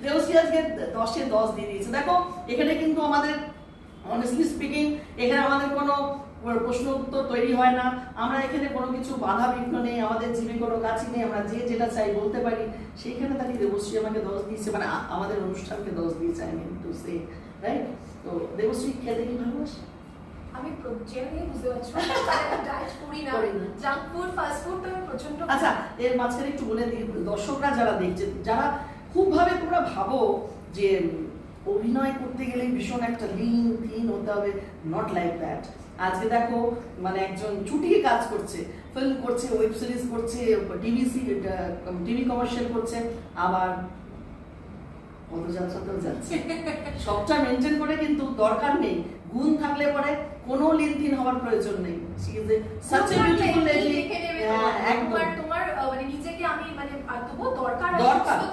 দেবশ্রী আজকে 10-এ 10 দিয়ে দিয়েছে। দেখো এখানে কিন্তু আমাদের অনেস্টলি স্পিকিং এখানে আমাদের কোনো প্রশ্ন উত্তর তৈরি হয় না, আমরা এখানে কোনো কিছু বাধা বিঘ্ন নেই, আমাদের জীবে কোনো কাছে নেই, আমরা যে যেটা চাই বলতে পারি। সেইখানে দাঁড়িয়ে দেবশ্রী আমাকে 10 দিয়েছে, মানে আমাদের অনুষ্ঠানকে 10 দিয়েছে, I mean to say, right? তো দেবশ্রী খেতে কি ভালোবাসে? আমি জেনারেলি বুঝতে পারছি ডায়েট করি না, জাঙ্ক ফুড ফাস্ট ফুড তো আমি প্রচন্ড। আচ্ছা এর মাঝখানে একটু বলে দিই, দর্শকরা যারা দেখছে, যারা খুব ভাবে তোমরা ভাবো যে অভিনয় করতে গেলে ভীষণ একটা লিন থিন হতে হবে, নট লাইক দ্যাট। আজকে দেখো মানে একজন চুটিয়ে কাজ করছে, ফিল্ম করছে, ওয়েব সিরিজ করছে, টিভি কমার্শিয়াল করছে, আবার পদযাত্রাতেও যাচ্ছে। সবটা মেনটেন করে, কিন্তু দরকার নেই, গুণ থাকলে পরে কোনো লিনথিন হওয়ার প্রয়োজন নেই। She is such a beautiful lady. তোমার মানে নিজেকে আমি মানে দরকার